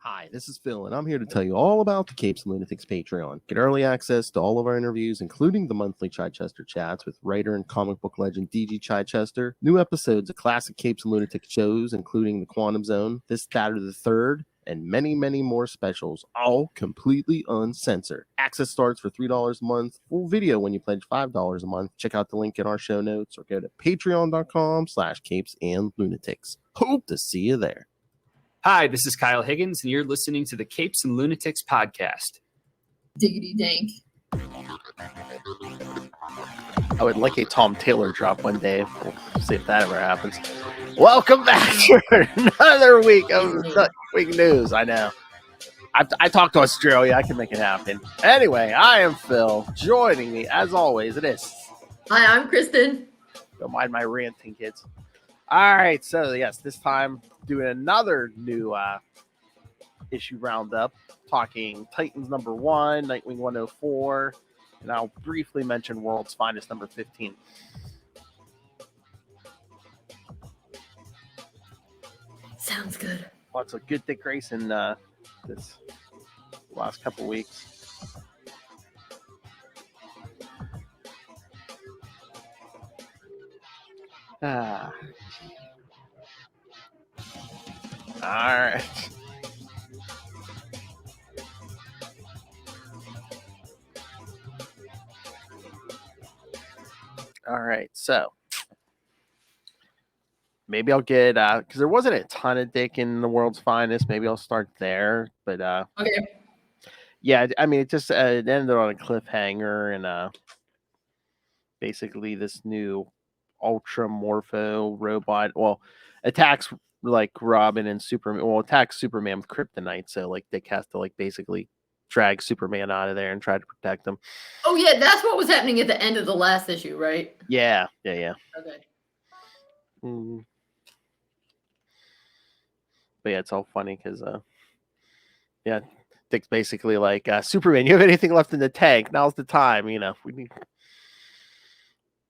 Hi, this is Phil, and I'm here to tell you all about the Capes and Lunatics Patreon. Get early access to all of our interviews, including the monthly Chichester chats with writer and comic book legend D.G. Chichester, new episodes of classic Capes and Lunatics shows, including The Quantum Zone, This, That, or the Third, and many, many more specials, all completely uncensored. Access starts for $3 a month, full video when you pledge $5 a month. Check out the link in our show notes or go to patreon.com/CapesandLunatics. Hope to see you there. Hi, this is Kyle Higgins, and you're listening to the Capes and Lunatics podcast. Diggity dank. I would like a Tom Taylor drop one day. We'll see if that ever happens. Welcome back to another week of Nightwing news. I know. I talked to Australia. I can make it happen. Anyway, I am Phil. Joining me, as always, it is. Hi, I'm Kristen. Don't mind my ranting, kids. All right, so yes, this time doing another new issue roundup, talking Titans #1, Nightwing 104, and I'll briefly mention World's Finest #15. Sounds good. Lots of good Dick Grayson this last couple weeks. All right. All right. So maybe I'll get because there wasn't a ton of Dick in the World's Finest. Maybe I'll start there. But Okay. yeah, I mean, it just it ended on a cliffhanger, and basically this new Ultra Morpho robot, well, attacks like Robin and Superman. Well, attacks Superman with kryptonite. So like Dick has to like basically drag Superman out of there and try to protect him. Oh yeah, that's what was happening at the end of the last issue, right? Yeah. Okay. But yeah, it's all funny because yeah, Dick's basically like, Superman, you have anything left in the tank? Now's the time. You know, we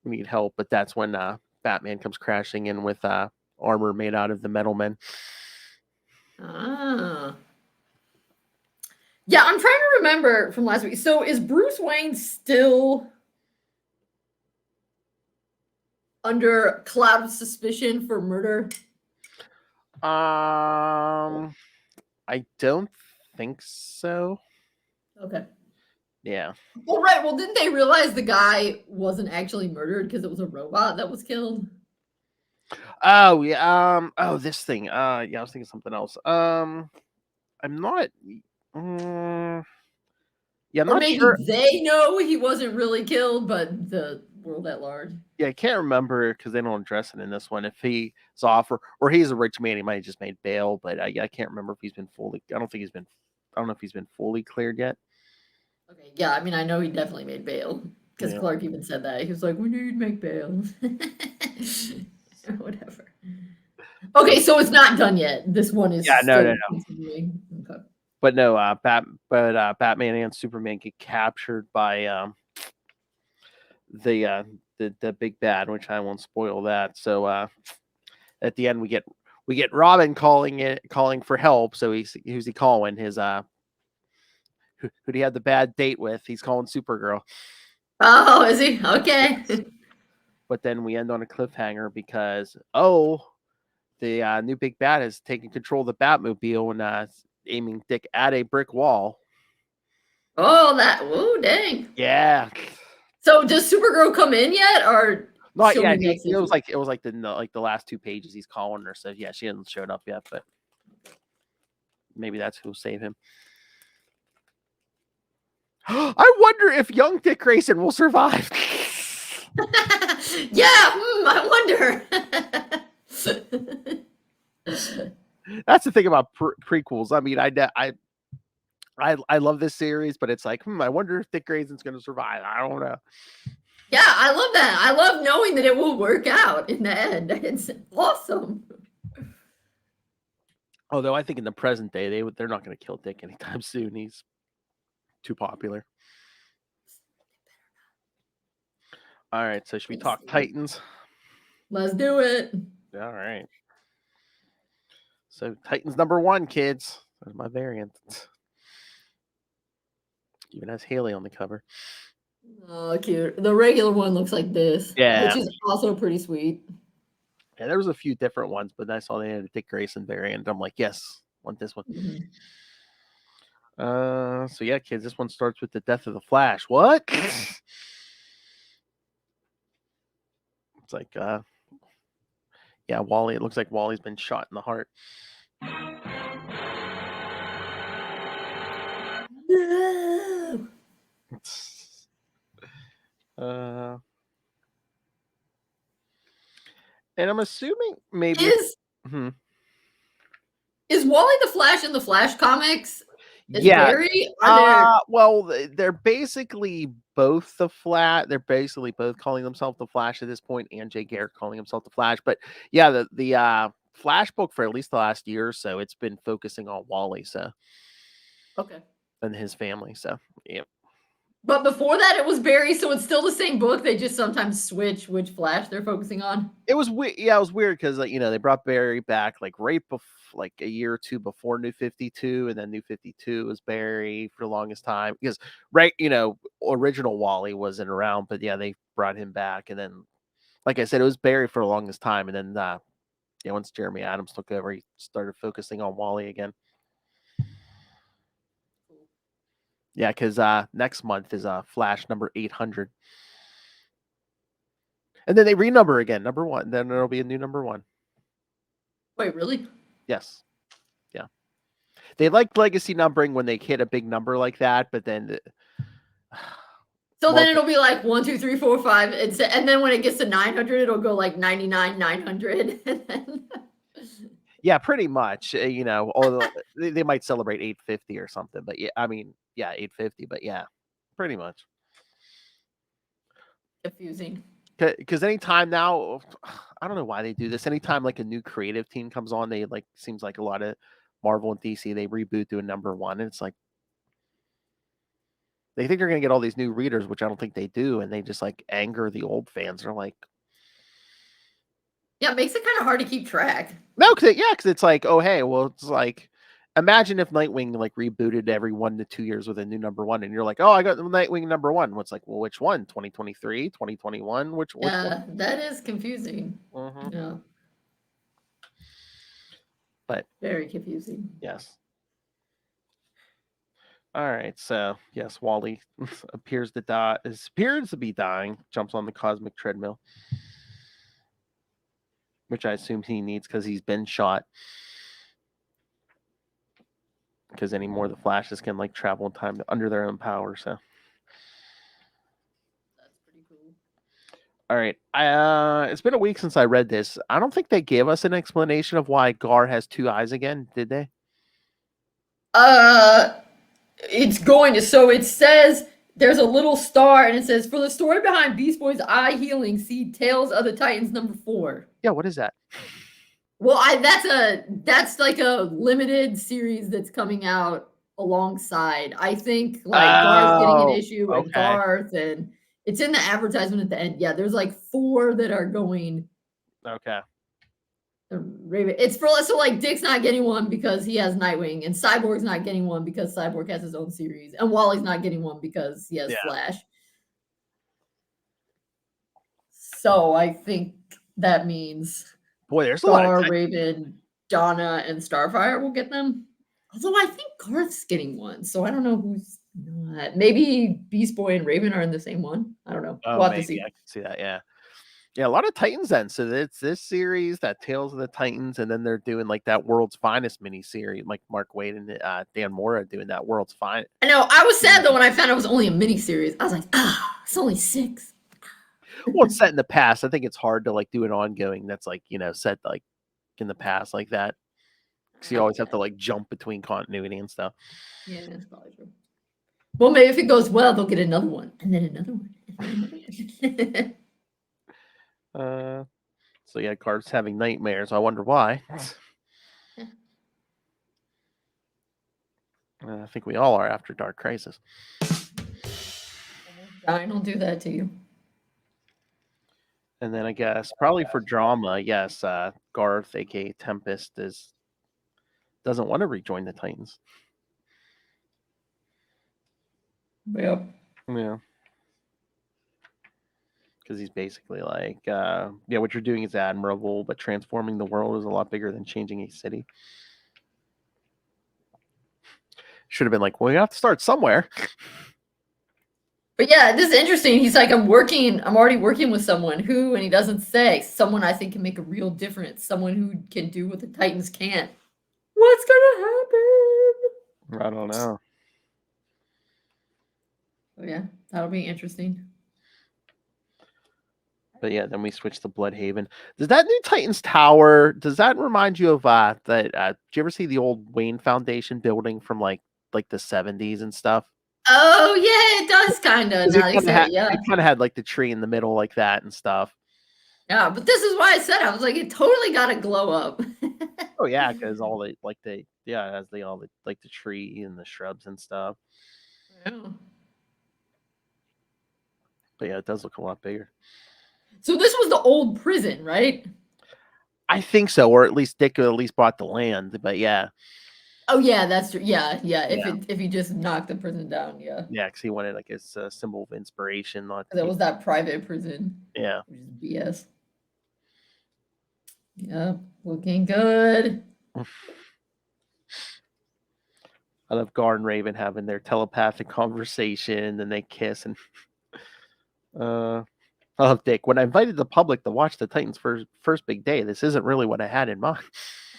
need help. But that's when Batman comes crashing in with armor made out of the Metal Men. Ah. Yeah, I'm trying to remember from last week. So is Bruce Wayne still under cloud of suspicion for murder? I don't think so. Okay. Yeah. Well, right. Well, didn't they realize the guy wasn't actually murdered because it was a robot that was killed? Oh yeah. Oh, this thing. Yeah, I was thinking something else. I'm not. Yeah, I'm or not maybe sure. they know he wasn't really killed, but the world at large. Yeah, I can't remember because they don't address it in this one. If he's off or he's a rich man, he might have just made bail. But I can't remember if he's been fully. I don't know if he's been fully cleared yet. Okay, yeah, I mean, I know he definitely made bail because Clark even said that. He was like, "We need to make bail." Whatever. Okay, so it's not done yet. This one is no. continuing. Okay. But no, Batman and Superman get captured by the big bad, which I won't spoil that. So at the end we get Robin calling for help. So who's he calling? His who he had the bad date with? He's calling Supergirl. Oh, is he? Okay. But then we end on a cliffhanger because the new big bad has taken control of the Batmobile and aiming Dick at a brick wall. Oh, dang. Yeah. So does Supergirl come in yet, or not yet? It was like the last 2 pages he's calling her. So yeah, she hasn't showed up yet, but maybe that's who'll save him. I wonder if young Dick Grayson will survive. Yeah, I wonder. That's the thing about prequels. I mean, I love this series, but it's like, I wonder if Dick Grayson's going to survive. I don't know. Yeah, I love that. I love knowing that it will work out in the end. It's awesome. Although I think in the present day, they're not going to kill Dick anytime soon. He's too popular. All right, so should we talk Titans? Let's do it. All right. So Titans #1, kids. There's my variant. Even has Haley on the cover. Oh, cute. The regular one looks like this. Yeah. Which is also pretty sweet. Yeah, there was a few different ones, but I saw they had a Dick Grayson variant. I'm like, yes, want this one. Mhm. So yeah, kids, this one starts with the death of the Flash. What? It's like, yeah, Wally. It looks like Wally's been shot in the heart. No. And I'm assuming maybe Is Wally the Flash in the Flash comics? Is yeah. Barry? Are there? Well, they're basically both the Flash. They're basically both calling themselves the Flash at this point, and Jay Garrick calling himself the Flash. But yeah, the Flash book for at least the last year or so, it's been focusing on Wally, so Okay. and his family. So yeah. But before that, it was Barry, so it's still the same book. They just sometimes switch which Flash they're focusing on. It was weird. Yeah, it was weird because they brought Barry back like right like a year or two before New 52, and then New 52 was Barry for the longest time because original Wally wasn't around, but yeah, they brought him back, and then like I said, it was Barry for the longest time, and then once Jeremy Adams took over, he started focusing on Wally again. Yeah, because next month is Flash number 800. And then they renumber again, number 1. Then there'll be a new number 1. Wait, really? Yes. Yeah. They like legacy numbering when they hit a big number like that, but then So then it'll be like 1, 2, 3, 4, 5, and then when it gets to 900, it'll go like 99, 900. Yeah, pretty much. Although they might celebrate 850 or something, but yeah, I mean, yeah, 850, but yeah, pretty much. Confusing. Because anytime now, I don't know why they do this. Anytime like a new creative team comes on, they like seems like a lot of Marvel and DC, they reboot to a number 1, and it's like they think they're gonna get all these new readers, which I don't think they do, and they just like anger the old fans. They're like, yeah, it makes it kind of hard to keep track. no, because it's like, oh hey, well, it's like imagine if Nightwing like rebooted every 1 to 2 years with a new number 1, and you're like, oh, I got Nightwing number 1. What's like, well, which one? 2023, 2021, which one? That is confusing. Mm-hmm. Yeah. But very confusing. Yes. All right, so yes, Wally appears to be dying. Jumps on the cosmic treadmill, which I assume he needs because he's been shot. Because anymore, the Flashes can like travel in time under their own power. So That's pretty cool. all right, it's been a week since I read this. I don't think they gave us an explanation of why Gar has 2 eyes again, did they? It's going to. So it says there's a little star, and it says for the story behind Beast Boy's eye healing, see Tales of the Titans #4. Yeah, what is that? Well, that's like a limited series that's coming out alongside. I think like Garth's getting an issue, and okay. Garth, and it's in the advertisement at the end. Yeah, there's like 4 that are going. Okay. It's for so like Dick's not getting one because he has Nightwing, and Cyborg's not getting one because Cyborg has his own series, and Wally's not getting one because he has Flash. So I think that means boy, there's a lot of Raven, Donna, and Starfire will get them. Although I think Garth's getting one, so I don't know who's not. Maybe Beast Boy and Raven are in the same one. I don't know. Oh, we'll have maybe to see. I can see that. Yeah. Yeah, a lot of Titans then. So it's this series, that Tales of the Titans, and then they're doing like that World's Finest miniseries, like Mark Waid and Dan Mora doing that World's Finest. I know. I was sad though when I found it was only a miniseries. I was like, it's only 6. Well, it's set in the past. I think it's hard to like do an ongoing that's like set like in the past like that. Because you always have to like jump between continuity and stuff. Yeah, that's probably true. Well, maybe if it goes well, they'll get another one, and then another one. And then another one. So yeah, Garth's having nightmares. I wonder why. I think we all are after Dark Crisis. I don't do that to you. And then I guess probably for drama, yes, Garth, aka Tempest, is doesn't want to rejoin the Titans. Yep. Yeah. Because he's basically like, yeah, what you're doing is admirable, but transforming the world is a lot bigger than changing a city. Should have been like, well, you have to start somewhere. But yeah, this is interesting. He's like, I'm already working with someone who, and he doesn't say, someone I think can make a real difference, someone who can do what the Titans can't. What's gonna happen? I don't know. Oh yeah, that'll be interesting. But yeah, then we switch to Bloodhaven. Does that new Titans Tower, does that remind you of that? Did you ever see the old Wayne Foundation building from like the 70s and stuff? Oh yeah, it does kind of. Now you say it, yeah. It kind of had like the tree in the middle like that and stuff. Yeah, but this is why I said I was like, it totally got to glow up. Oh yeah, because all the it has all the tree and the shrubs and stuff. Yeah. But yeah, it does look a lot bigger. So this was the old prison, right? I think so, or at least Dick at least bought the land. But yeah. Oh yeah, that's true. Yeah. If he just knocked the prison down, yeah. Yeah, because he wanted like his symbol of inspiration. That was that private prison. Yeah. Which is BS. Yeah, looking good. I love Gar and Raven having their telepathic conversation, and they kiss. And I love Dick. When I invited the public to watch the Titans' first big day, this isn't really what I had in mind.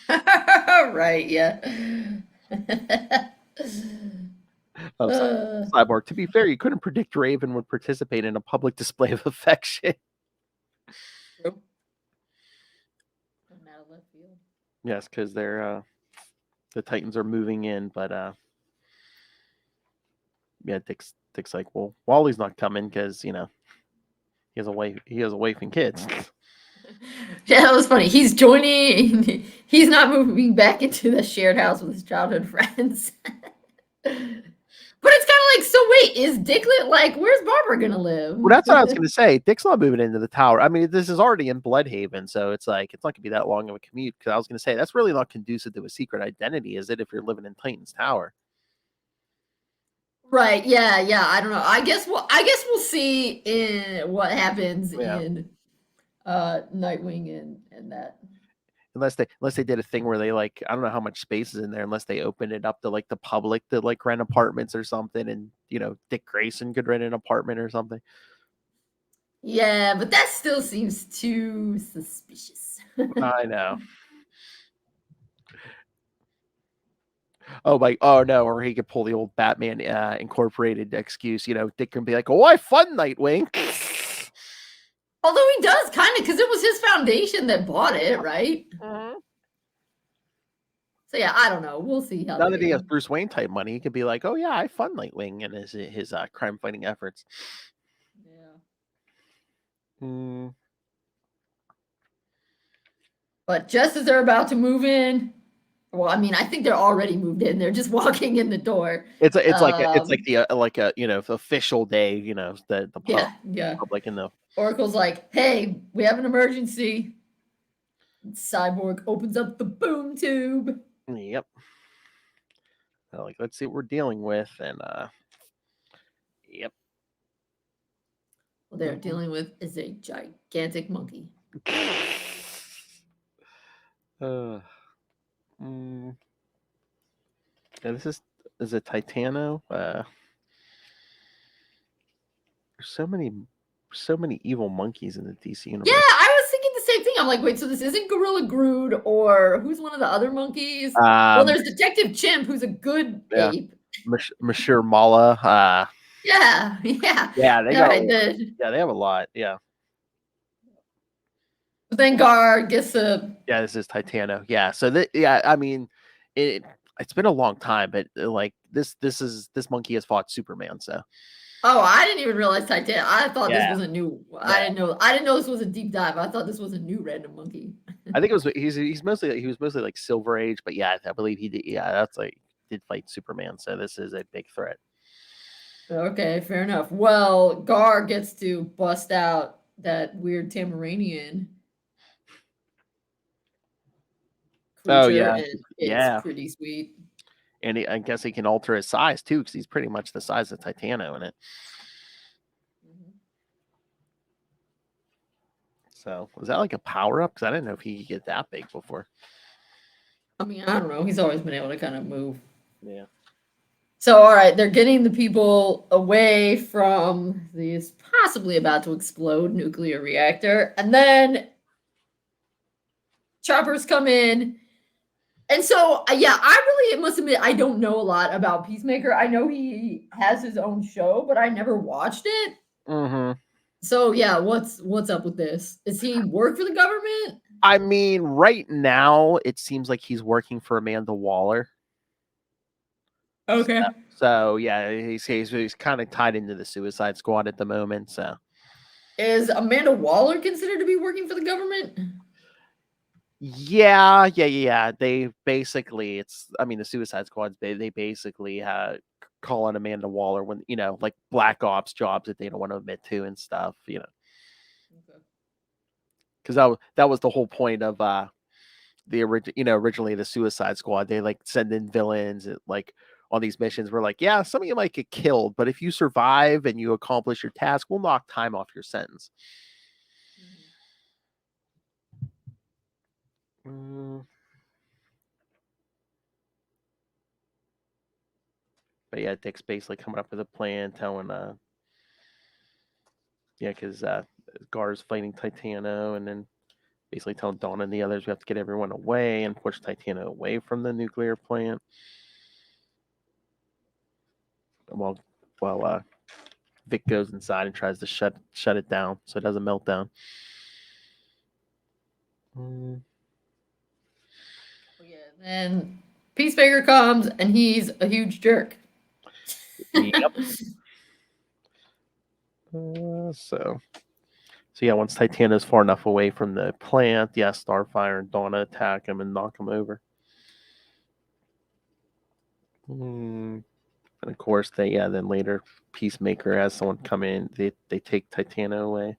Right, yeah. Cyborg. To be fair, you couldn't predict Raven would participate in a public display of affection. True. Yes, because they're the Titans are moving in, but yeah, Dick's like, well, Wally's not coming because he has a wife and kids. Yeah, that was funny. He's joining. He's not moving back into the shared house with his childhood friends. But it's kind of like, so wait, is Dicklet like, where's Barbara gonna live? Well, that's what I was gonna say. Dick's not moving into the tower. I mean, this is already in Bloodhaven, so it's like it's not gonna be that long of a commute. Because I was gonna say that's really not conducive to a secret identity, is it? If you're living in Titan's Tower, right? Yeah. I don't know. I guess we'll see in what happens in Nightwing and that. Unless they did a thing where they like, I don't know how much space is in there, unless they opened it up to like the public to like rent apartments or something, and Dick Grayson could rent an apartment or something. Yeah, but that still seems too suspicious. I know. Oh no, or he could pull the old Batman Incorporated excuse. Dick can be like, "Oh, I fund Nightwing." Although he does kind of, because it was his foundation that bought it, right? Mm-hmm. So yeah, I don't know. We'll see how. Now that he has Bruce Wayne type money, he could be like, "Oh yeah, I fund Nightwing and his crime fighting efforts." Yeah. But just as they're about to move in, well, I mean, I think they're already moved in. They're just walking in the door. It's like the official day. The public and the Oracle's like, "Hey, we have an emergency." And Cyborg opens up the boom tube. Yep. Like, let's see what we're dealing with, and yep. What they're dealing with is a gigantic monkey. Yeah, this is a Titano. There's so many evil monkeys in the DC universe. Yeah, I was thinking the same thing. I'm like, wait, so this isn't Gorilla Grodd, or who's one of the other monkeys? Well, there's Detective Chimp, who's a good ape. Monsieur Mala. Yeah. They have a lot. Yeah. But then Gar gets Yeah, this is Titano. Yeah. So I mean, it's been a long time, but like this monkey has fought Superman. So. Oh, I didn't even realize Titan. I thought this was a new. Yeah. I didn't know this was a deep dive. I thought this was a new random monkey. I think it was. He was mostly like Silver Age, but yeah, I believe he did. Yeah, that's like did fight Superman. So this is a big threat. Okay, fair enough. Well, Gar gets to bust out that weird Tamaranian. Oh, creature, yeah. and it's Yeah. pretty sweet. And I guess he can alter his size too, because he's pretty much the size of Titano in it. Mhm. So was that like a power up? Because I didn't know if he could get that big before. I mean, I don't know. He's always been able to kind of move. Yeah. So, all right, they're getting the people away from this possibly about to explode nuclear reactor, and then choppers come in. And so, yeah, I really must admit I don't know a lot about Peacemaker. I know he has his own show, but I never watched it. Mm-hmm. So, yeah, what's up with this? Does he work for the government? I mean, right now it seems like he's working for Amanda Waller. Okay. So yeah, he's kind of tied into the Suicide Squad at the moment. So Is Amanda Waller considered to be working for the government? yeah. They basically, the Suicide Squad. They basically call on Amanda Waller when like black ops jobs that they don't want to admit to and stuff. Okay. Because that was the whole point of originally the Suicide Squad. They like send in villains like on these missions. We're like, yeah, some of you might get killed, but if you survive and you accomplish your task, we'll knock time off your sentence. But yeah, Dick's basically coming up with a plan, telling because Gar's fighting Titano, and then basically telling Dawn and the others we have to get everyone away and push Titano away from the nuclear plant. While Vic goes inside and tries to shut it down so it doesn't melt down. Yeah, then Peacemaker comes and he's a huge jerk. Yep. So yeah, once Titano's far enough away from the plant, Starfire and Donna attack him and knock him over. And of course, then later Peacemaker has someone come in. They take Titano away.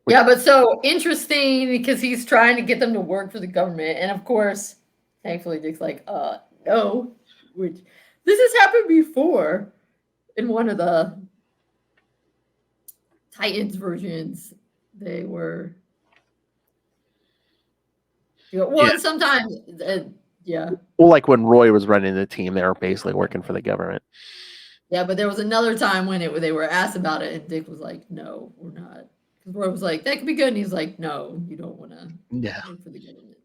Yeah, but so interesting because he's trying to get them to work for the government, and of course, thankfully, Dick's like, no, which this has happened before in one of the Titans versions. They were, sometimes, yeah. Well, like when Roy was running the team, they were basically working for the government. Yeah, but there was another time when they were asked about it, and Dick was like, "No, we're not." Because Roy was like, "That could be good," and he's like, "No, you don't want to work for the government,"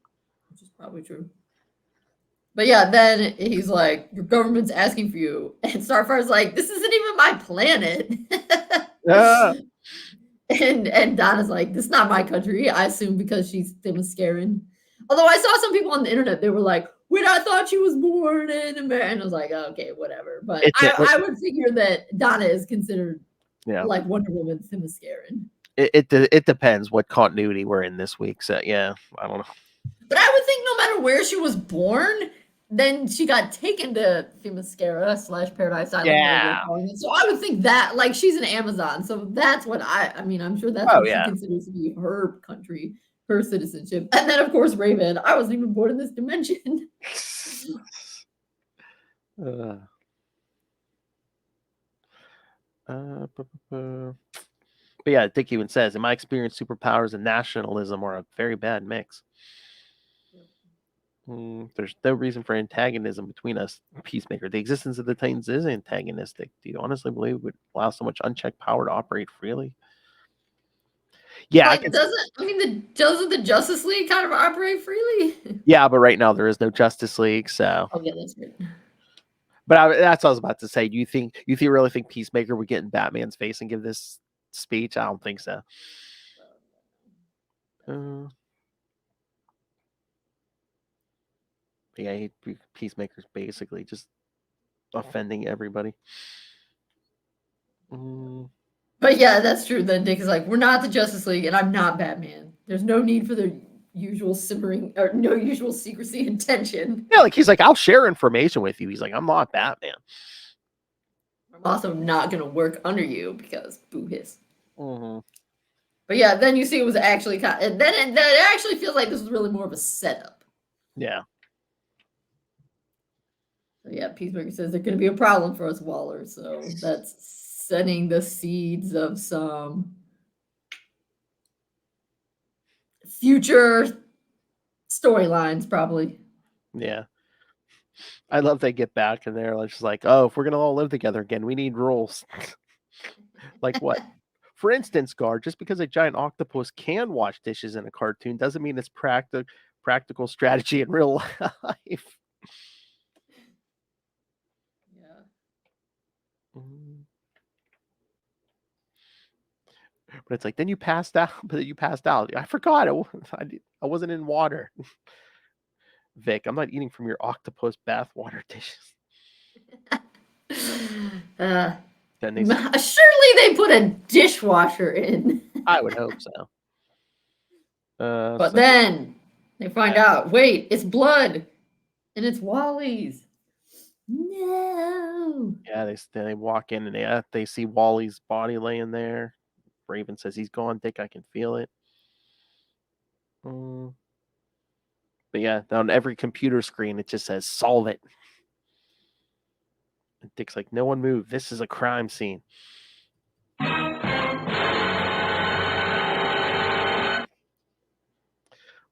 which is probably true. But yeah, then he's like, "Your government's asking for you," and Starfire's like, "This isn't even my planet." And Donna's like, "This is not my country." I assume because she's Themysciran. Although I saw some people on the internet, they were like, "Wait, I thought she was born in America." And I was like, okay, whatever. But I would figure that Donna is considered like Wonder Woman Themysciran. It depends what continuity we're in this week. So yeah, I don't know. But I would think no matter where she was born, then she got taken to Themyscira / Paradise Island. Yeah. So I would think that like she's an Amazon. So that's what I mean, I'm sure that's what she considers to be her country, her citizenship. And then of course Raven, I wasn't even born in this dimension. But yeah, Dick even says, in my experience, superpowers and nationalism are a very bad mix. There's no reason for antagonism between us, Peacemaker. The existence of the Titans is antagonistic. Do you honestly believe it would allow so much unchecked power to operate freely? Yeah, but doesn't the Justice League kind of operate freely? Yeah, but right now there is no Justice League, so. Oh yeah, that's right. But that's what I was about to say. Do you really think Peacemaker would get in Batman's face and give this speech? I don't think so. Yeah, Peacemaker's basically just offending everybody. But yeah, that's true. Then Dick is like, we're not the Justice League, and I'm not Batman. There's no need for the usual simmering or no usual secrecy and tension. Yeah, like he's like, I'll share information with you. He's like, I'm not Batman. I'm also not gonna work under you because boo hiss. But yeah, then you see it was actually and then it actually feels like this was really more of a setup. Yeah. So yeah, Peacemaker says there's going to be a problem for us, Waller. So that's setting the seeds of some future storylines, probably. Yeah. I love they get back and they're just like, oh, if we're gonna all live together again, we need rules. Like what? For instance, Gar, just because a giant octopus can wash dishes in a cartoon doesn't mean it's practical strategy in real life. Yeah. Mm. But it's like, then you passed out. But you passed out. I forgot. I wasn't in water. Vic, I'm not eating from your octopus bathwater dishes. Then they say, Surely they put a dishwasher in. I would hope so. But So, then they find out, wait, it's blood, and it's Wally's. No. yeah, they walk in and they see Wally's body laying there. Raven says he's gone. Dick, I can feel it. Mm. But yeah, on every computer screen it just says solve it. And Dick's like, no one move. This is a crime scene. But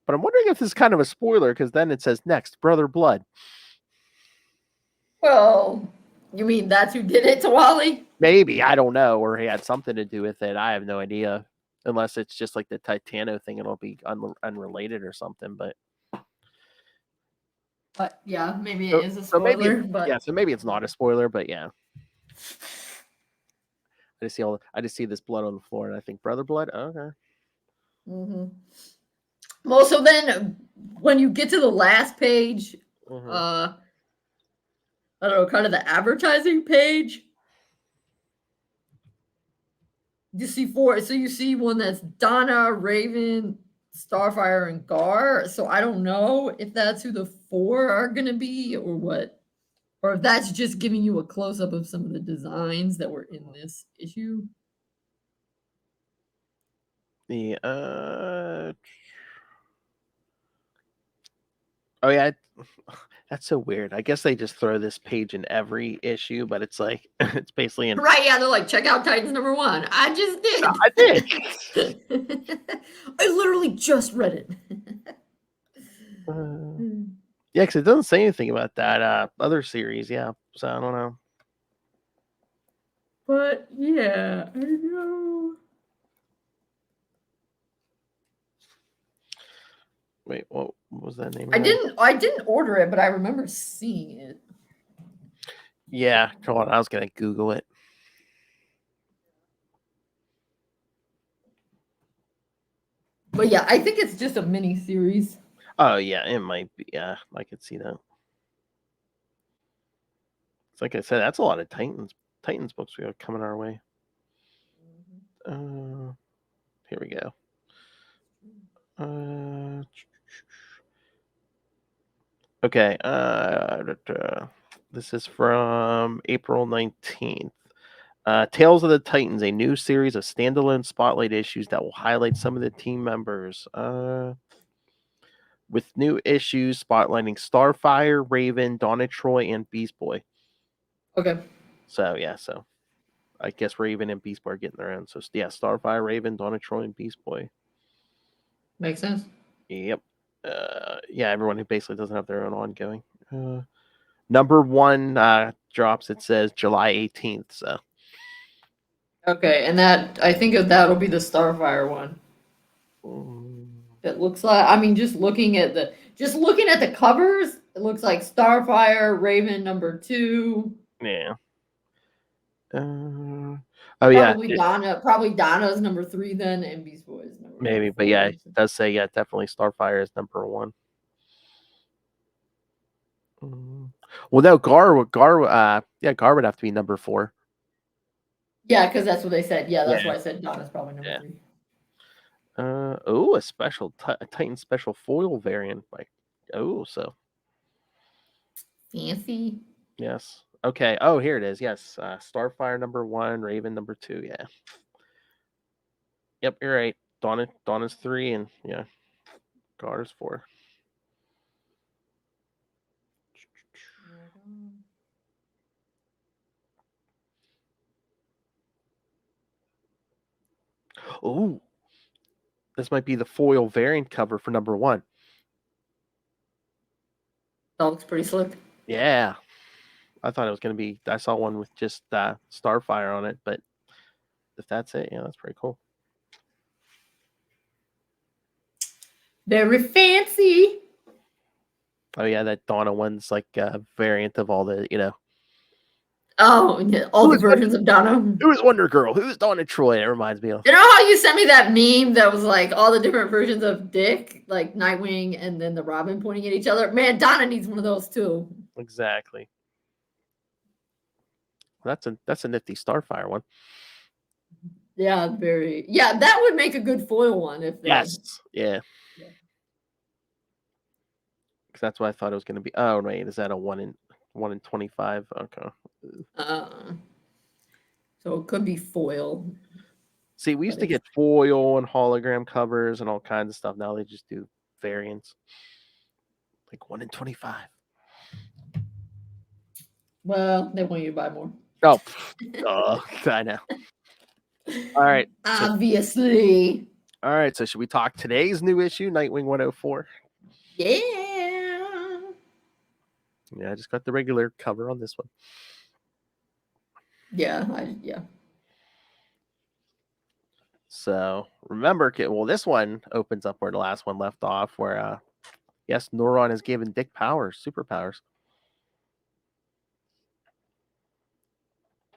I'm wondering if this is kind of a spoiler because then it says next, Brother Blood. Well, you mean that's who did it to Wally? Maybe, I don't know, or he had something to do with it. I have no idea. Unless it's just like the Titano thing, it'll be unrelated or something. But Yeah, maybe it is a so maybe, spoiler. But yeah, so maybe it's not a spoiler. But yeah, I just see this blood on the floor, and I think Brother Blood. Okay. Mm-hmm. Well, so then when you get to the last page, Mm-hmm. I don't know, kind of the advertising page. You see four, so you see one that's Donna, Raven, Starfire, and Gar. So I don't know if that's who the four are gonna be or what. Or if that's just giving you a close-up of some of the designs that were in this issue. The oh yeah, that's so weird. I guess they just throw this page in every issue, but it's like it's basically in. Right, yeah, they're like, check out Titans #1. I just did. I did. I literally just read it. Yeah, because it doesn't say anything about that other series. Yeah, so I don't know. But yeah, I know. Wait, what was that name? I didn't order it, but I remember seeing it. Yeah, come on. I was gonna Google it. But yeah, I think it's just a mini series. Oh yeah, it might be. Yeah, I could see that. It's like I said, that's a lot of Titans books we have coming our way. Here we go. Okay. This is from April 19th. Tales of the Titans, a new series of standalone spotlight issues that will highlight some of the team members. With new issues spotlighting Starfire, Raven, Donna Troy, and Beast Boy. Okay. So yeah, so I guess Raven and Beast Boy are getting their own. So yeah, Starfire, Raven, Donna Troy, and Beast Boy. Makes sense. Yep. Yeah, everyone who basically doesn't have their own ongoing. #1 drops. It says July 18th. So Okay, and that I think that'll be the Starfire one. It looks like, I mean, just looking at the covers, it looks like Starfire, Raven #2. yeah. Oh Probably yeah. Probably Donna's #3 then, and Beast Boy's #4. Maybe, but yeah, it does say definitely Starfire is #1. Well, no, Gar would have to be #4. Yeah, because that's what they said. Yeah, that's why I said Donna's probably #3. A special Titan special foil variant. So Fancy. yes. Okay. Oh, here it is. Yes. Starfire #1, Raven #2. Yeah. Yep, you're right. Dawn is 3, and yeah, Guard is 4. Oh, this might be the foil variant cover for number 1. That looks pretty slick. Yeah, I thought it was going to be. I saw one with just Starfire on it, but if that's it, yeah, that's pretty cool. Very fancy. Oh yeah, that Donna one's like a variant of all the, Oh, yeah, all the versions of Donna. Who's Wonder Girl? Who's Donna Troy? It reminds me of. You know how you sent me that meme that was like all the different versions of Dick, like Nightwing and then the Robin pointing at each other? Man, Donna needs one of those too. Exactly. That's a nifty Starfire one. Yeah, very. Yeah, that would make a good foil one if. Yes. Yeah. Because that's what I thought it was going to be. Oh wait, is that a 1 in 25? Okay. So it could be foil. See, we used to get foil and hologram covers and all kinds of stuff. Now they just do variants. Like 1 in 25. Well, they want you to buy more. Oh, I know. All right. Obviously. All right. So should we talk today's new issue, Nightwing 104? Yeah. Yeah, I just got the regular cover on this one. Yeah. So remember, this one opens up where the last one left off, where yes, Neuron has given Dick powers, superpowers.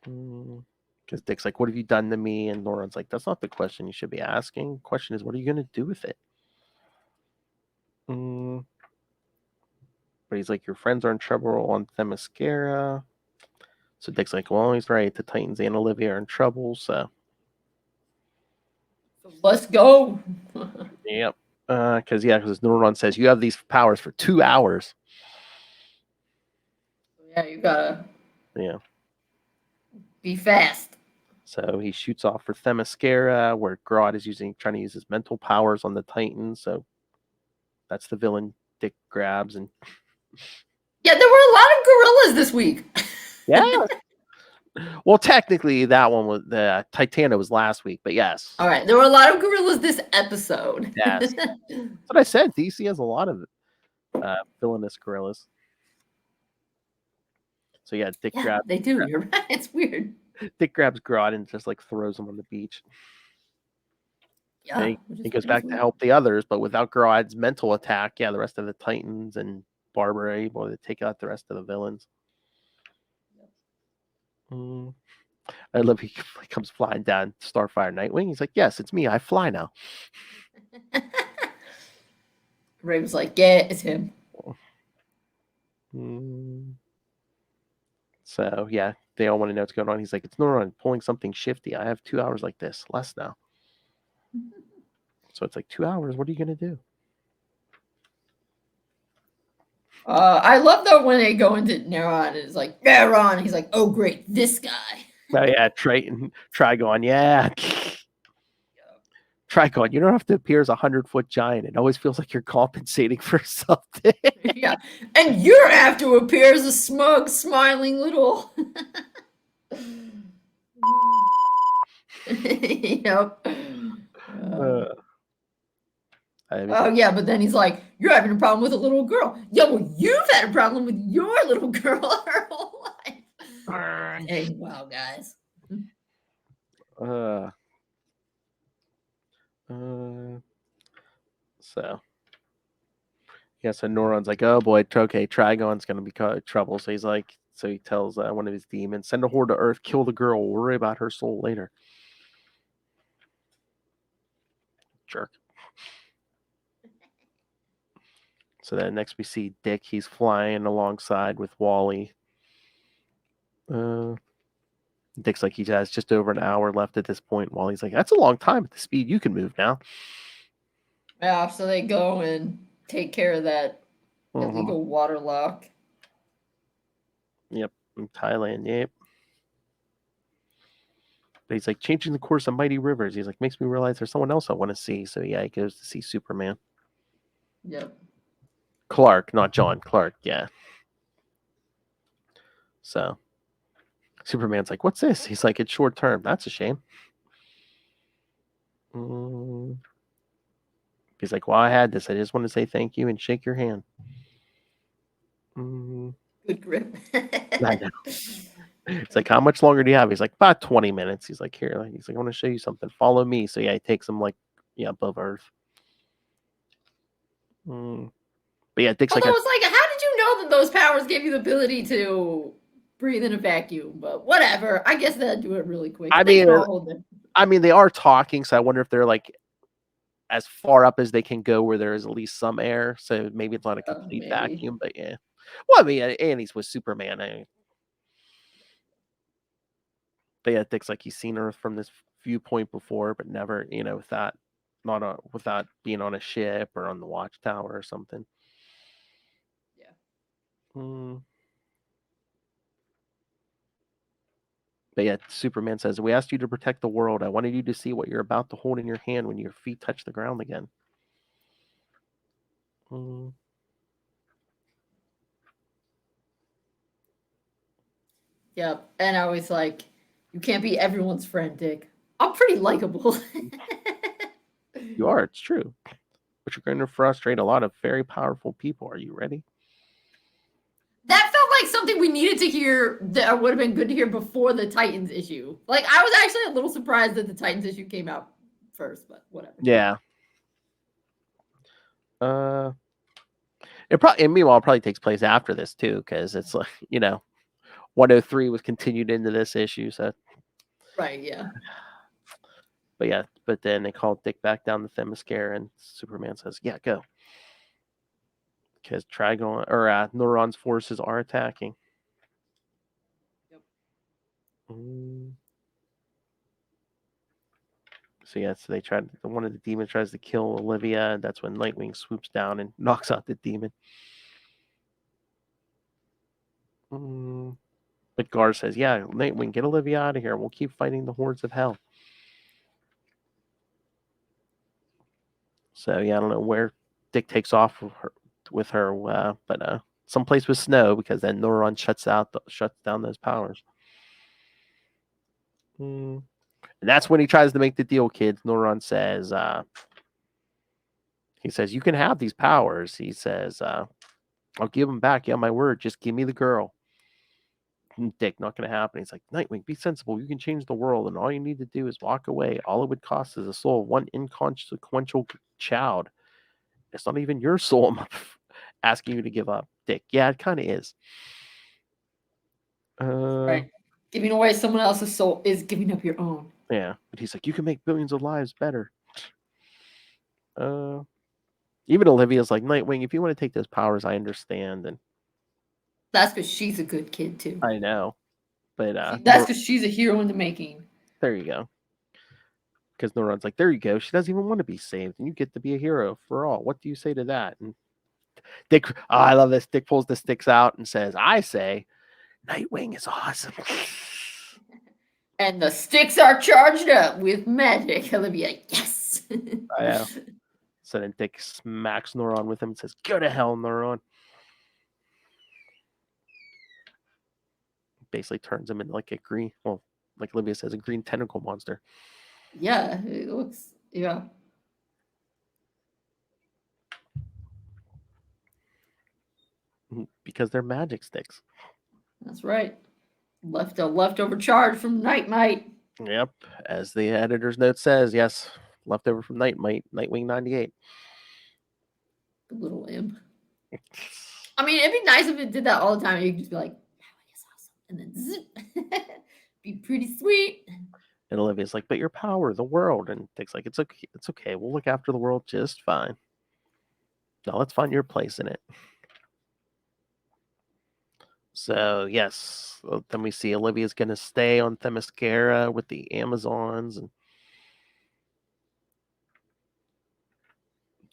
Because Dick's like, "What have you done to me?" And Neuron's like, "That's not the question you should be asking. The question is, what are you going to do with it?" But he's like, "Your friends are in trouble on Themyscira." So Dick's like, "Well, he's right. The Titans and Olivia are in trouble, so let's go." Yep. Because Neuron says you have these powers for 2 hours. Yeah, you gotta. Yeah. Be fast. So he shoots off for Themyscira, where Grodd is trying to use his mental powers on the Titans. So that's the villain Dick grabs. And yeah, there were a lot of gorillas this week. Yeah. Well, technically, that one was the Titania was last week, but yes. All right, there were a lot of gorillas this episode. Yes. That's what I said. DC has a lot of villainous gorillas. So yeah, Dick grabs. They do. You're right. It's weird. Dick grabs Grodd and just like throws him on the beach. Yeah, he goes back to help the others, but without Grodd's mental attack, the rest of the Titans and Barbara are able to take out the rest of the villains. I love he comes flying down Starfire Nightwing. He's like, "Yes, it's me. I fly now." Raven's like, "Yeah, it's him." So yeah, they all want to know what's going on. He's like, "It's Neuron pulling something shifty. I have 2 hours like this, less now." So it's like 2 hours. What are you gonna do? I love though when they go into Neuron and it's like Neuron. He's like, "Oh great, this guy." Oh yeah, Trigon. Yeah. Trigon, you don't have to appear as a 100-foot giant. It always feels like you're compensating for something. Yeah, and you don't have to appear as a smug, smiling little. Yep. Oh yeah, but then he's like, "You're having a problem with a little girl." Yeah, well, you've had a problem with your little girl her whole life. Hey, wow, guys. So so Neuron's like, "Oh boy, okay, Trigon's gonna be trouble." So he tells one of his demons, "Send a horde to Earth, kill the girl. We'll worry about her soul later." Jerk. So then next we see Dick. He's flying alongside with Wally. Dick's like, he has just over an hour left at this point. Wally's like, "That's a long time at the speed you can move now." Yeah, so they go and take care of that illegal water lock. Yep, in Thailand. Yep. But he's like, changing the course of mighty rivers. He's like, makes me realize there's someone else I want to see. So yeah, he goes to see Superman. Yep. Clark, not John. Clark, yeah. So Superman's like, what's this? He's like, it's short term. That's a shame. He's like, well, I had this. I just want to say thank you and shake your hand. Good grip. I know. It's like, how much longer do you have? He's like, about 20 minutes. He's like, here. He's like, I want to show you something. Follow me. So yeah, he takes him like, above Earth. But yeah, Dick's Although like, it's like, how did you know that those powers gave you the ability to breathe in a vacuum? But whatever. I guess they'll do it really quick. I They mean, can all hold it. they are talking, so I wonder if they're like as far up as they can go where there is at least some air. So maybe it's not a complete Maybe. vacuum, but yeah. Well, I mean, and he's with Superman. But yeah, Dick's like, he's seen Earth from this viewpoint before, but never, without being on a ship or on the watchtower or something. Yeah. But yeah, Superman says, we asked you to protect the world. I wanted you to see what you're about to hold in your hand when your feet touch the ground again. Yep. And I was like, you can't be everyone's friend, Dick. I'm pretty likable. You are, it's true. But you're going to frustrate a lot of very powerful people. Are you ready? That felt like something we needed to hear that would have been good to hear before the Titans issue. Like, I was actually a little surprised that the Titans issue came out first, but whatever. Yeah. Meanwhile, it probably takes place after this too, because it's like, 103 was continued into this issue. So Right, yeah. But then they call Dick back down the Themyscira, and Superman says, yeah, go. Because Trigon or Neuron's forces are attacking. Yep. So yeah, so one of the demons tries to kill Olivia, and that's when Nightwing swoops down and knocks out the demon. But Gar says, yeah, Nightwing, get Olivia out of here. We'll keep fighting the hordes of hell. So yeah, I don't know where Dick takes off with her, but someplace with snow, because then Neuron shuts down those powers. And that's when he tries to make the deal, kids. Neuron says, he says, you can have these powers. He says, I'll give them back. Yeah, my word. Just give me the girl. Dick, not going to happen. He's like, Nightwing, be sensible. You can change the world, and all you need to do is walk away. All it would cost is the soul of one inconsequential child. It's not even your soul I'm asking you to give up, Dick. Yeah, it kind of is. Right. Giving away someone else's soul is giving up your own. Yeah, but he's like, you can make billions of lives better. Even Olivia's like, Nightwing, if you want to take those powers, I understand. And that's because she's a good kid too. I know, but that's because she's a hero in the making. There you go. Because Neuron's like, there you go. She doesn't even want to be saved, and you get to be a hero for all. What do you say to that? And Dick, I love this. Dick pulls the sticks out and says, I say, Nightwing is awesome. And the sticks are charged up with magic. Olivia, yes. I know. So then Dick smacks Neuron with him and says, go to hell, Neuron. Basically turns him into like a green, well, like Olivia says, a green tentacle monster. Yeah, it looks, yeah. Because they're magic sticks. That's right. Leftover charge from Nightmite. Yep. As the editor's note says, yes, leftover from Nightwing 98. The little imp. I mean, it'd be nice if it did that all the time. You could just be like, Nightwing is awesome. And then zip. Be pretty sweet. And Olivia's like, but your power, the world. And Dick's like, it's okay. It's okay. We'll look after the world just fine. Now let's find your place in it. So, yes. Then we see Olivia's going to stay on Themyscira with the Amazons. And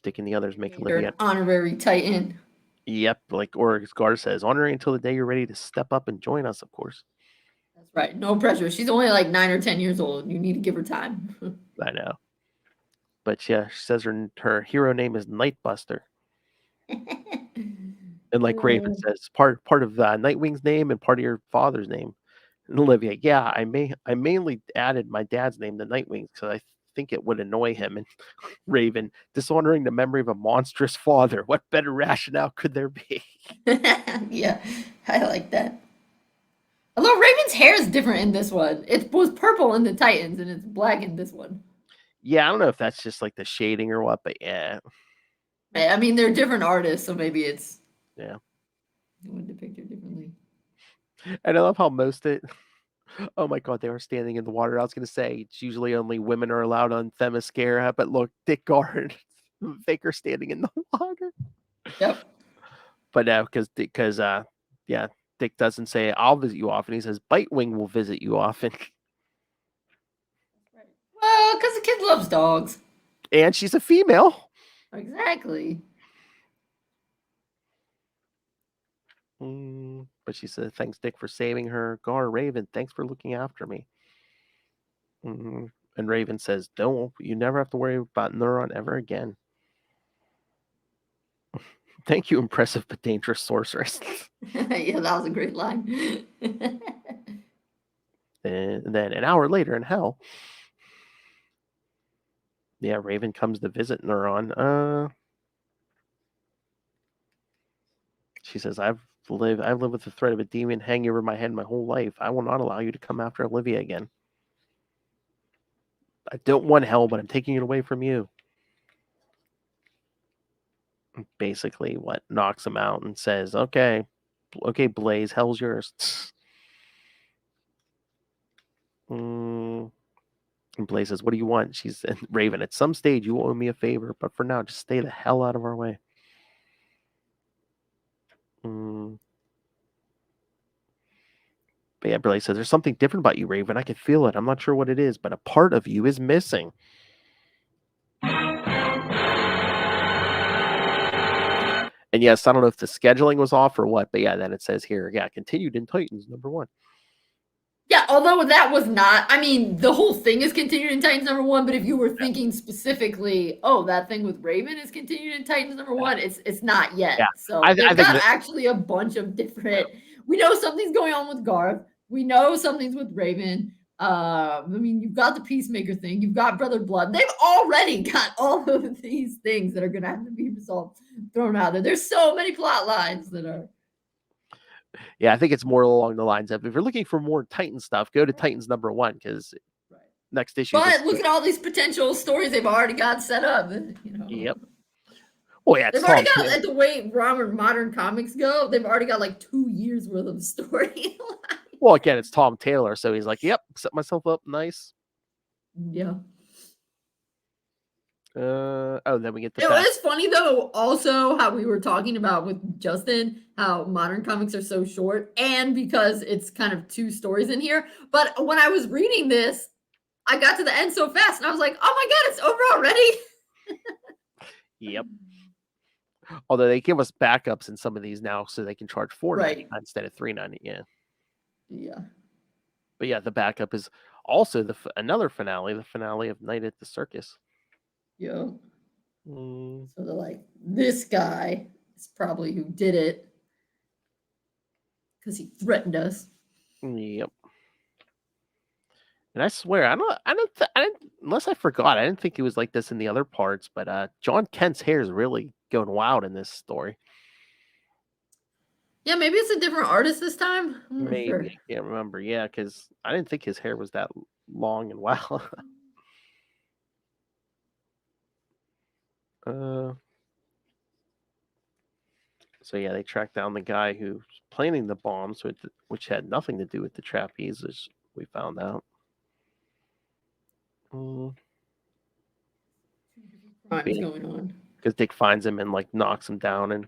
Dick and the others make Olivia an honorary Titan. Yep. Like, or as Gar says, honorary until the day you're ready to step up and join us, of course. That's Right. No pressure. She's only like 9 or 10 years old. You need to give her time. I know. But yeah, she says her hero name is Nightbuster. And like Raven says, part of Nightwing's name and part of your father's name. And Olivia, yeah, I mainly added my dad's name to Nightwing because I think it would annoy him. And Raven, dishonoring the memory of a monstrous father. What better rationale could there be? Yeah, I like that. Although Raven's hair is different in this one. It was purple in the Titans and it's black in this one. Yeah, I don't know if that's just like the shading or what, but yeah. I mean, they're different artists, so maybe it's Yeah. it would depict her differently. And I love how most it. Oh my god, they were standing in the water. I was going to say it's usually only women are allowed on Themyscira, but look, Dick Guard, Baker standing in the water. Yep. But no, because yeah, Dick doesn't say I'll visit you often. He says Bitewing will visit you often. Well, because the kid loves dogs. And she's a female. Exactly. But she said, thanks, Dick, for saving her. Gar, Raven, thanks for looking after me. And Raven says, don't, you never have to worry about Neuron ever again. Thank you, impressive but dangerous sorceress. Yeah, that was a great line. And then an hour later in hell, yeah, Raven comes to visit Neuron. She says, I've lived with the threat of a demon hanging over my head my whole life. I will not allow you to come after Olivia again. I don't want hell, but I'm taking it away from you. Basically, what knocks him out and says, okay, Blaze, hell's yours. And Blaze says, what do you want? She's Raven, at some stage you owe me a favor, but for now, just stay the hell out of our way. But yeah, Blaze says, there's something different about you, Raven. I can feel it. I'm not sure what it is, but a part of you is missing. And yes, I don't know if the scheduling was off or what, but yeah, then it says here, yeah, continued in Titans #1. Yeah, although that was not, I mean, the whole thing is continued in Titans #1, but if you were thinking specifically, oh, that thing with Raven is continued in Titans #1, it's not yet. Yeah. So I they've think got that, actually a bunch of different. We know something's going on with Garth. We know something's with Raven. I mean, you've got the Peacemaker thing. You've got Brother Blood. They've already got all of these things that are going to have to be resolved, thrown out there. There's so many plot lines that are. yeah, I think it's more along the lines of if you're looking for more Titan stuff, go to Titans #1 because next issue. But look at all these potential stories they've already got set up. You know. Yep. Oh yeah, they've already got, at the way modern comics go, they've already got like 2 years worth of story. Well, again, it's Tom Taylor, so he's like, "Yep, set myself up nice." Yeah. Then we get the. It was funny though, also how we were talking about with Justin, how modern comics are so short, and because it's kind of 2 stories in here. But when I was reading this, I got to the end so fast, and I was like, "Oh my god, it's over already!" Yep. Although they give us backups in some of these now, so they can charge $4.99 instead of $3.99. Yeah. Yeah. But yeah, the backup is also another finale, the finale of Night at the Circus. Yeah. So they're like, this guy is probably who did it because he threatened us. Yep. And I swear, I didn't, unless I forgot, I didn't think he was like this in the other parts. But John Kent's hair is really going wild in this story. Yeah, maybe it's a different artist this time. Maybe Sure. I can't remember. Yeah, because I didn't think his hair was that long and wild. So yeah, they tracked down the guy who's planting the bombs, which had nothing to do with the trapeze, as we found out. Crimes going on. Because Dick finds him and like knocks him down, and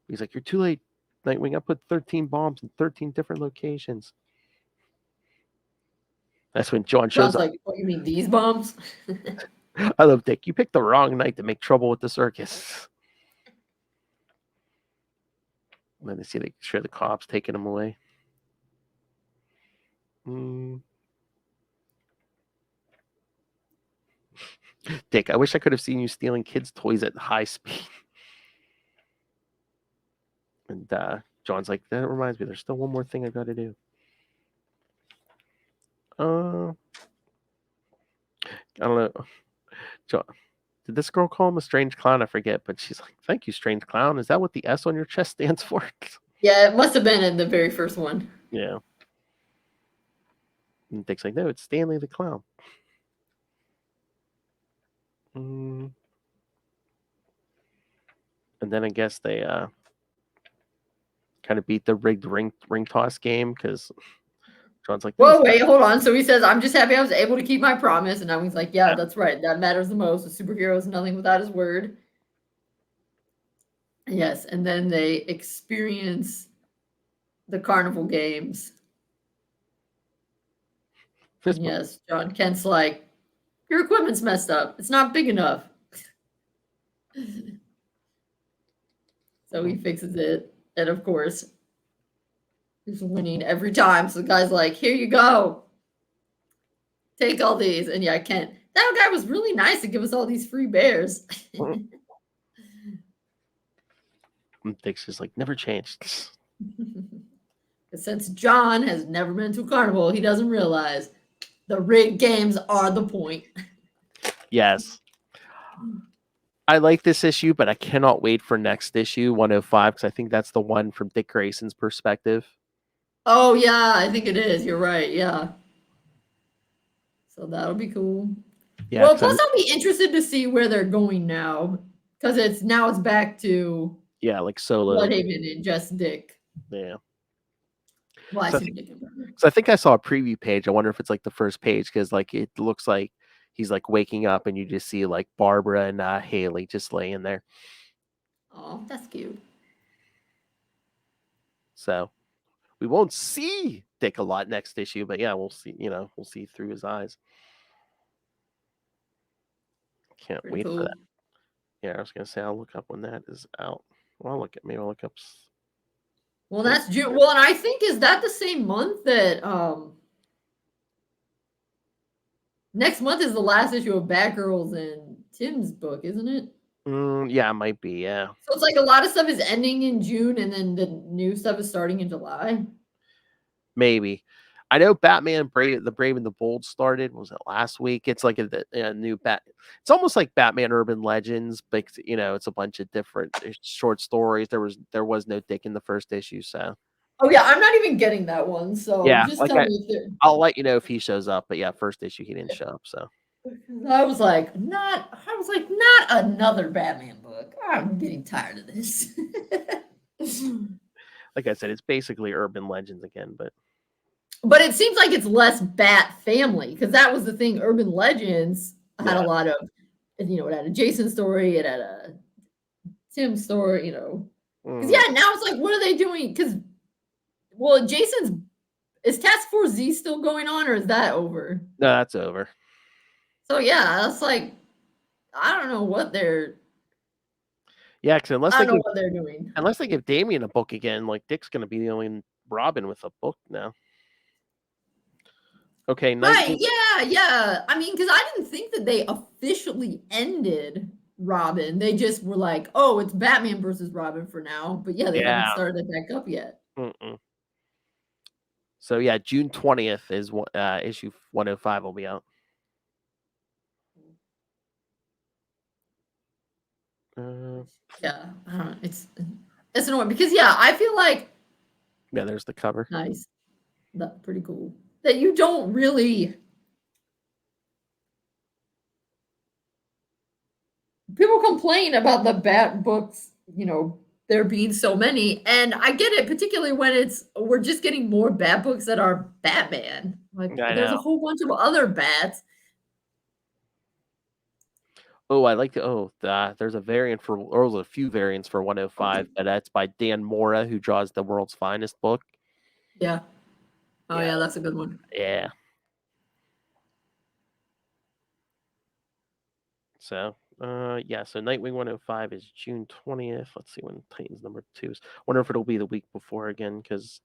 he's like, "You're too late, Nightwing. I put 13 bombs in 13 different locations." That's when John shows up. Like, "Oh, you mean these bombs?" I love Dick. You picked the wrong night to make trouble with the circus. And then they show the cops taking him away. Dick, I wish I could have seen you stealing kids' toys at high speed. And John's like, that reminds me, there's still one more thing I got to do. I don't know. John, did this girl call him a strange clown? I forget, but she's like, thank you, strange clown. Is that what the S on your chest stands for? Yeah, it must have been in the very first one. Yeah. And Dick's like, no, it's Stanley the clown. And then I guess they kind of beat the rigged ring toss game because John's like, whoa, wait, hold on. So he says, I'm just happy I was able to keep my promise. And Nightwing's like, yeah, that's right. That matters the most. A superhero is nothing without his word. Yes, and then they experience the carnival games. And yes, John Kent's like, your equipment's messed up. It's not big enough. So he fixes it. And of course, he's winning every time. So the guy's like, here you go. Take all these. And yeah, Kent, that guy was really nice to give us all these free bears. Dick's just like, never changed. Since John has never been to a carnival, he doesn't realize the rigged games are the point. Yes. I like this issue, but I cannot wait for next issue, 105, because I think that's the one from Dick Grayson's perspective. Oh, yeah, I think it is. You're right. Yeah. So that'll be cool. Yeah, well, plus I'll be interested to see where they're going now, because it's back to like Solo, Bloodhaven and just Dick. Yeah. Well, So I think I saw a preview page. I wonder if it's like the first page because like it looks like he's like waking up and you just see like Barbara and Haley just laying there. Oh, that's cute. So we won't see Dick a lot next issue, but yeah, we'll see. We'll see through his eyes. Can't Pretty wait cool. for that. Yeah, I was gonna say I'll look up when that is out. Well, I'll look up. Well, that's June. Well, and I think is that the same month that next month is the last issue of Batgirls and Tim's book, isn't it? Yeah, it might be. Yeah. So it's like a lot of stuff is ending in June, and then the new stuff is starting in July. Maybe. I know Batman the Brave and the Bold started. Was it last week? It's like a new It's almost like Batman Urban Legends, but it's a bunch of different short stories. There was no Dick in the first issue, so. Oh yeah, I'm not even getting that one. So yeah, just like tell me if I'll let you know if he shows up. But yeah, first issue he didn't show up. So. I was like, not another Batman book. I'm getting tired of this. Like I said, it's basically Urban Legends again, but it seems like it's less Bat Family because that was the thing. Urban Legends had a lot of, it had a Jason story, it had a Tim story, Because now it's like, what are they doing? Because Jason's is Task Force Z still going on, or is that over? No, that's over. So yeah, that's like, I don't know what they're. Yeah, because I don't know what they're doing. Unless they give Damian a book again, like Dick's going to be the only Robin with a book now. Okay, right? Yeah. I mean, because I didn't think that they officially ended Robin. They just were like, "Oh, it's Batman versus Robin for now." But yeah, they haven't started it back up yet. So yeah, June 20th is issue 105 will be out. Yeah, I don't know. It's annoying because I feel like there's the cover. Nice, that's pretty cool. That you don't really. People complain about the Bat books, there being so many, and I get it, particularly when we're just getting more Bat books that are Batman. Like there's a whole bunch of other Bats. Oh, I like there's a variant there's a few variants for 105, but that's by Dan Mora, who draws the World's Finest book. Yeah. Oh yeah, that's a good one. Yeah. So so Nightwing 105 is June 20th. Let's see when Titans number 2 is. Wonder if it'll be the week before again, because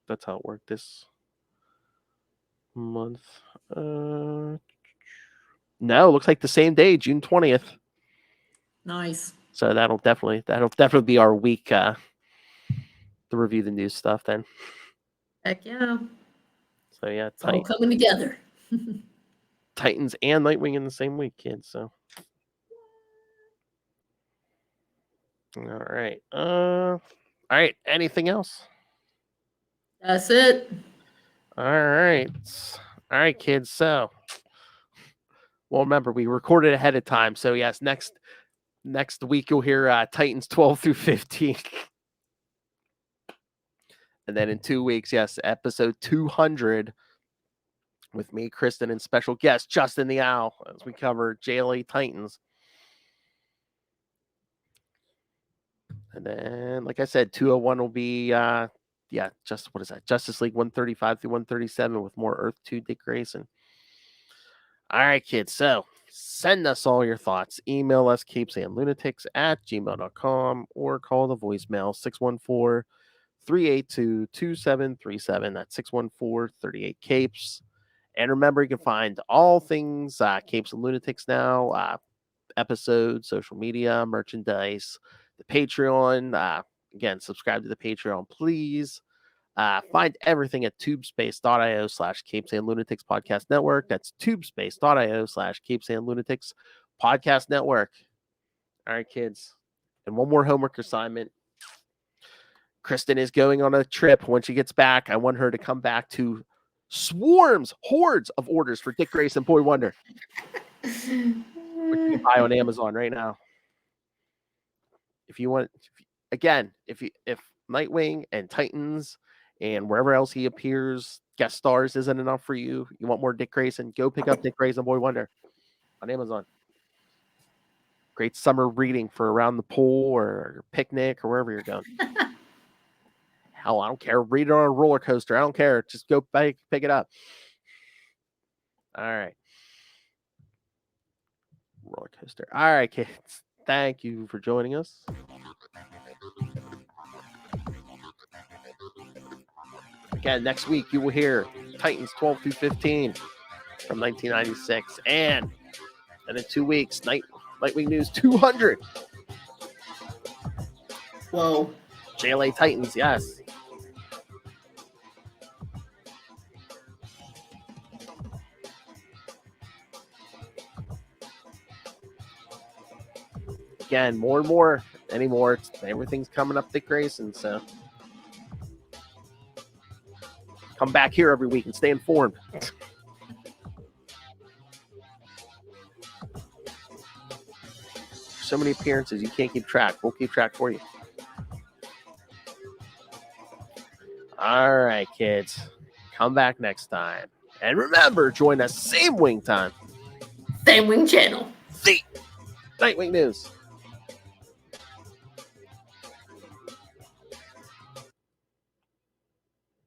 that's how it worked. month. No, looks like the same day, June 20th. Nice. So that'll definitely be our week to review the news stuff then. Heck yeah. So yeah, It's all coming together. Titans and Nightwing in the same week, kids. So all right. All right. Anything else? That's it. All right. All right, kids. So well, remember we recorded ahead of time. So yes, next week you'll hear Titans 12 through 15. And then in 2 weeks, yes, episode 200 with me, Kristen, and special guest Justin the Owl as we cover JLA Titans. And then, like I said, 201 will be Justice League 135 through 137 with more Earth 2 Dick Grayson. All right, kids. So send us all your thoughts. Email us CapesandLunatics@gmail.com or call the voicemail 614-382-2737. That's 614-38-CAPES. And remember, you can find all things Capes and Lunatics now, episodes, social media, merchandise, the Patreon. Again, subscribe to the Patreon, please. Find everything at tubespace.io/CapesandLunatics Podcast Network. That's tubespace.io/CapesandLunatics Podcast Network. All right, kids. And one more homework assignment. Kristen is going on a trip. When she gets back, I want her to come back to hordes of orders for Dick Grayson Boy Wonder. Which you can buy on Amazon right now. If you want, if Nightwing and Titans and wherever else he appears, guest stars isn't enough for you, you want more Dick Grayson, go pick up Dick Grayson Boy Wonder on Amazon. Great summer reading for around the pool or your picnic or wherever you're going. Hell, I don't care. Read it on a roller coaster. I don't care. Just go pick it up. All right. Roller coaster. All right, kids. Thank you for joining us. Again, next week you will hear Titans 12 through 15 from 1996. And in 2 weeks, Nightwing News 200. Whoa. JLA Titans, yes. Again, more and more anymore. Everything's coming up Dick Grayson, so come back here every week and stay informed. So many appearances, you can't keep track. We'll keep track for you. All right, kids. Come back next time. And remember, join us same wing time. Same wing channel. See Nightwing News.